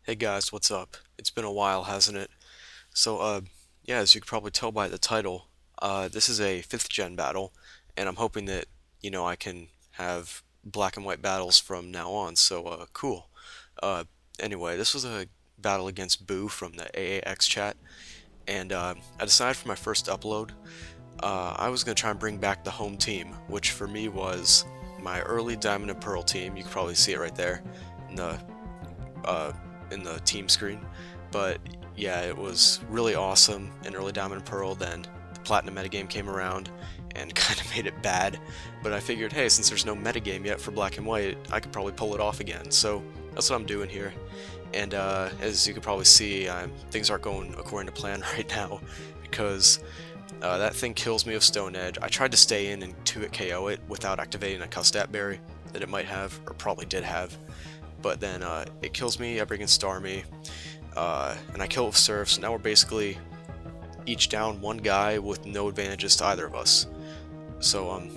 Hey guys, what's up? It's been a while, hasn't it? So, yeah, as you can probably tell by the title, this is a 5th gen battle, and I'm hoping that, I can have black and white battles from now on, so, cool. Uh, anyway, this was a battle against Boo from the AAX chat, and, I decided for my first upload, I was going to try and bring back the home team, which for me was my early Diamond and Pearl team. You can probably see it right there in uh, the team screen. But yeah, it was really awesome in early Diamond and Pearl. Then the Platinum metagame came around and kind of made it bad. But I figured, hey, since there's no metagame yet for Black and White, I could probably pull it off again. So that's what I'm doing here. And as you can probably see, things aren't going according to plan right now because that thing kills me with Stone Edge. I tried to stay in and 2-hit KO it without activating a Custat Berry that it might have, or probably did have. But then it kills me, I bring in Starmie, and I kill it with Surf, so now we're basically each down one guy with no advantages to either of us. So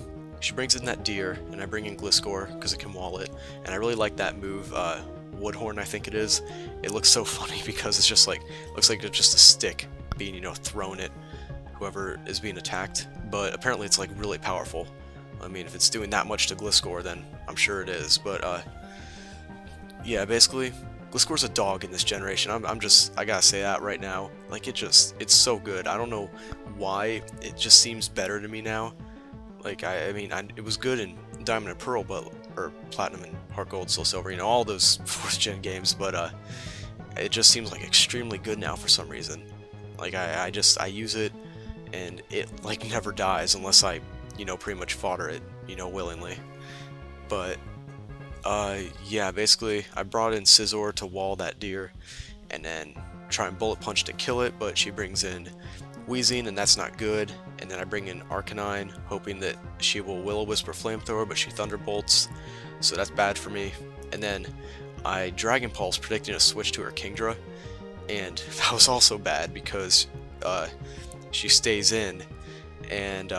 she brings in that Deer, and I bring in Gliscor because it can wall it, and I really like that move, Woodhorn I think it is. It looks so funny because it's just like, looks like it's just a stick being, thrown at whoever is being attacked, but apparently it's like really powerful. I mean, if it's doing that much to Gliscor, then I'm sure it is, but yeah, basically, Gliscor's a dog in this generation. I gotta say that right now. Like, it's so good. I don't know why, it just seems better to me now. Like, I mean, it was good in Diamond and Pearl, or Platinum and Heart Gold, Soul Silver, all those 4th gen games, but, it just seems like extremely good now for some reason. Like, I use it, and it, like, never dies unless I, pretty much fodder it, willingly. But, yeah, basically, I brought in Scizor to wall that Deer, and then try and bullet punch to kill it, but she brings in Weezing, and that's not good. And then I bring in Arcanine, hoping that she will Will-O-Wisp or Flamethrower, but she Thunderbolts, so that's bad for me. And then I Dragon Pulse, predicting a switch to her Kingdra, and that was also bad because she stays in, and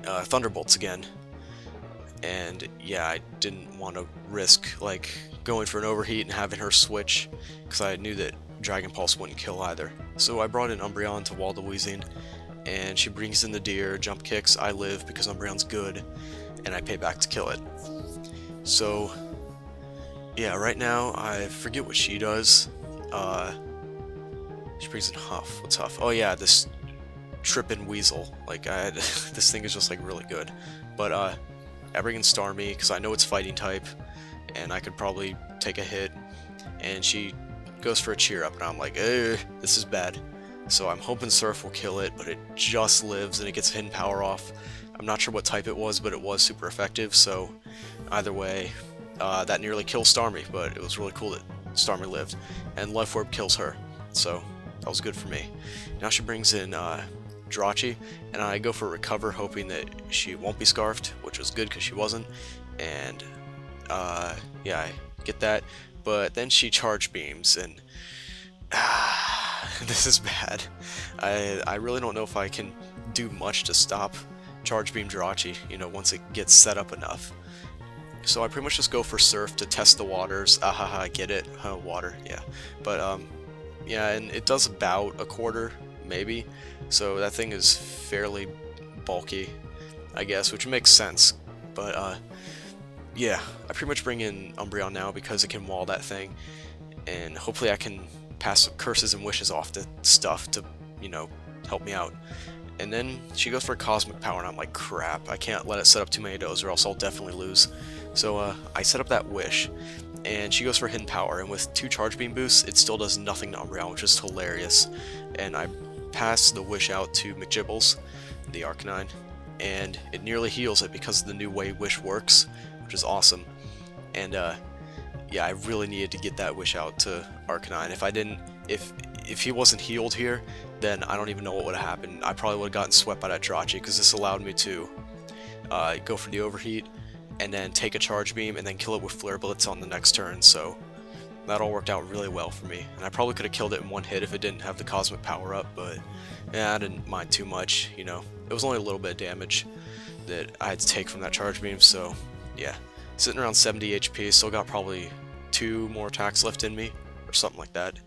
Thunderbolts again. And yeah, I didn't want to risk like going for an overheat and having her switch because I knew that Dragon Pulse wouldn't kill either. So I brought in Umbreon to wall the Weezing, and she brings in the Deer, jump kicks, I live because Umbreon's good, and I pay back to kill it. So yeah, right now I forget what she does. She brings in Huff. What's Huff? Oh yeah, this Trippin' Weasel. Like this thing is just like really good. But I bring in Starmie because I know it's fighting type, and I could probably take a hit. And she goes for a cheer up, and I'm like, this is bad. So I'm hoping Surf will kill it, but it just lives and it gets hidden power off. I'm not sure what type it was, but it was super effective. So either way, that nearly kills Starmie, but it was really cool that Starmie lived. And Life Orb kills her, so that was good for me. Now she brings in Jirachi, and I go for Recover, hoping that she won't be Scarfed, which was good because she wasn't. And yeah, I get that. But then she Charge Beams, and this is bad. I really don't know if I can do much to stop Charge Beam Jirachi, once it gets set up enough. So I pretty much just go for Surf to test the waters. I get it. Water, yeah. But yeah, and it does about a quarter, maybe. So that thing is fairly bulky, I guess, which makes sense. But yeah, I pretty much bring in Umbreon now because it can wall that thing, and hopefully I can pass curses and wishes off to stuff to, help me out. And then she goes for a Cosmic Power, and I'm like, crap, I can't let it set up too many of those or else I'll definitely lose. So I set up that Wish, and she goes for Hidden Power, and with 2 Charge Beam boosts, it still does nothing to Umbreon, which is hilarious. And I pass the Wish out to McGibbles, the Arcanine, and it nearly heals it because of the new way Wish works, which is awesome. And yeah, I really needed to get that Wish out to Arcanine. If I didn't, if he wasn't healed here, then I don't even know what would have happened. I probably would have gotten swept by that Jirachi, because this allowed me to go for the Overheat, and then take a Charge Beam, and then kill it with Flare Blitz on the next turn, so that all worked out really well for me. And I probably could have killed it in one hit if it didn't have the Cosmic Power up, but yeah, I didn't mind too much, It was only a little bit of damage that I had to take from that Charge Beam, so yeah. Sitting around 70 HP, still got probably 2 more attacks left in me, or something like that.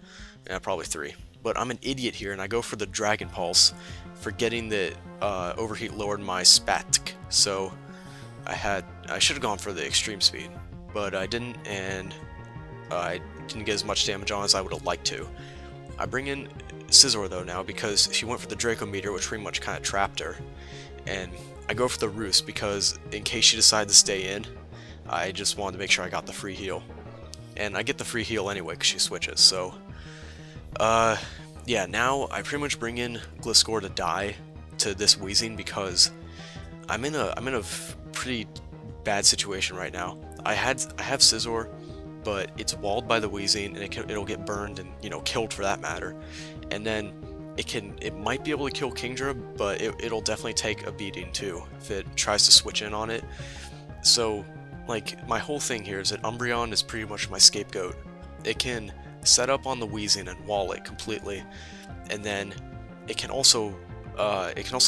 Yeah, probably 3. But I'm an idiot here, and I go for the Dragon Pulse, forgetting that Overheat lowered my Spatk. So I should have gone for the Extreme Speed, but I didn't, and I didn't get as much damage on as I would have liked to. I bring in Scizor though now because she went for the Draco Meteor, which pretty much kind of trapped her, and I go for the Roost because in case she decided to stay in, I just wanted to make sure I got the free heal. And I get the free heal anyway because she switches, so yeah, now I pretty much bring in Gliscor to die to this Weezing because I'm in a pretty bad situation right now. I have Scizor, but it's walled by the Weezing, and it'll get burned and, you know, killed for that matter. And then it might be able to kill Kingdra, but it'll definitely take a beating too if it tries to switch in on it. So, like, my whole thing here is that Umbreon is pretty much my scapegoat. It can set up on the Weezing and wall it completely, and then it can also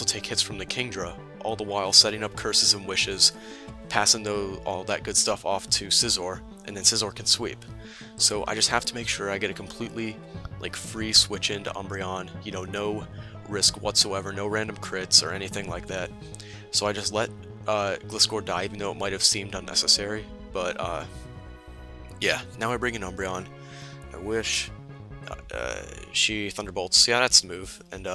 take hits from the Kingdra, all the while setting up curses and wishes, passing all that good stuff off to Scizor, and then Scizor can sweep. So I just have to make sure I get a completely, like, free switch into Umbreon, you know, no risk whatsoever, no random crits or anything like that. So I just let Gliscor die, even though it might have seemed unnecessary. But yeah, now I bring in Umbreon. I wish she Thunderbolts. Yeah, that's the move. And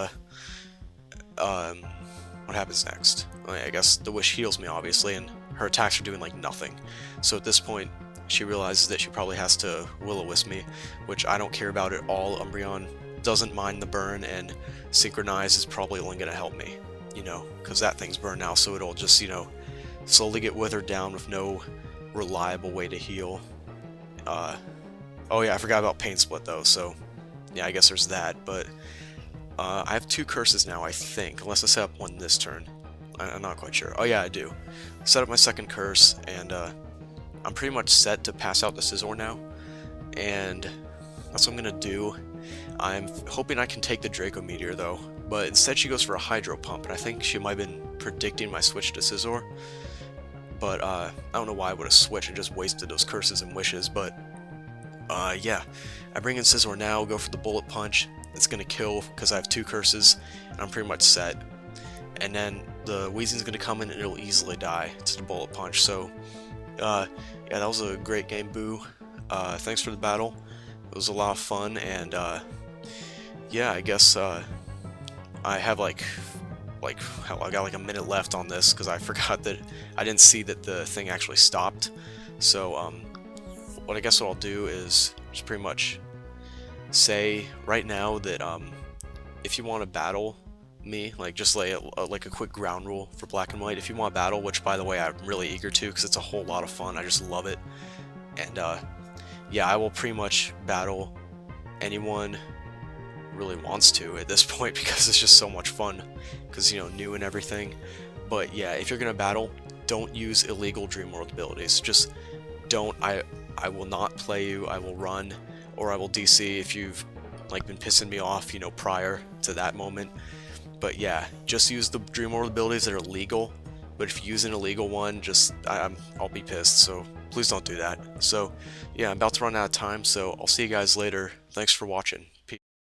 what happens next? Well, yeah, I guess the Wish heals me, obviously, and her attacks are doing like nothing. So at this point, she realizes that she probably has to Will-O-Wisp me, which I don't care about at all. Umbreon doesn't mind the burn, and Synchronize is probably only going to help me, you know, because that thing's burned now, so it'll just, you know, slowly get withered down with no reliable way to heal. Oh yeah, I forgot about Pain Split though, so yeah, I guess there's that, but I have 2 curses now, I think, unless I set up one this turn. I'm not quite sure. Oh yeah, I do. Set up my second curse, and I'm pretty much set to pass out the Scizor now, and that's what I'm gonna do. I'm hoping I can take the Draco Meteor though, but instead she goes for a Hydro Pump, and I think she might have been predicting my switch to Scizor, but I don't know why I would have switched and just wasted those curses and wishes, but yeah, I bring in Scizor now, go for the Bullet Punch. It's gonna kill because I have 2 curses, and I'm pretty much set. And then the Weezing's gonna come in and it'll easily die to the Bullet Punch. So, yeah, that was a great game, Boo. Thanks for the battle. It was a lot of fun, and yeah, I guess I have hell, I got like a minute left on this because I forgot that I didn't see that the thing actually stopped. So, what I'll do is just pretty much say right now that if you want to battle me, like, just lay like a quick ground rule for Black and White. If you want to battle, which by the way I'm really eager to because it's a whole lot of fun, I just love it. And yeah, I will pretty much battle anyone really wants to at this point because it's just so much fun because, you know, new and everything. But yeah, if you're gonna battle, don't use illegal Dream World abilities. Just don't. I will not play you. I will run, or I will DC if you've like been pissing me off, you know, prior to that moment. But yeah, just use the Dream World abilities that are legal. But if you use an illegal one, just I'll be pissed. So please don't do that. So yeah, I'm about to run out of time. So I'll see you guys later. Thanks for watching.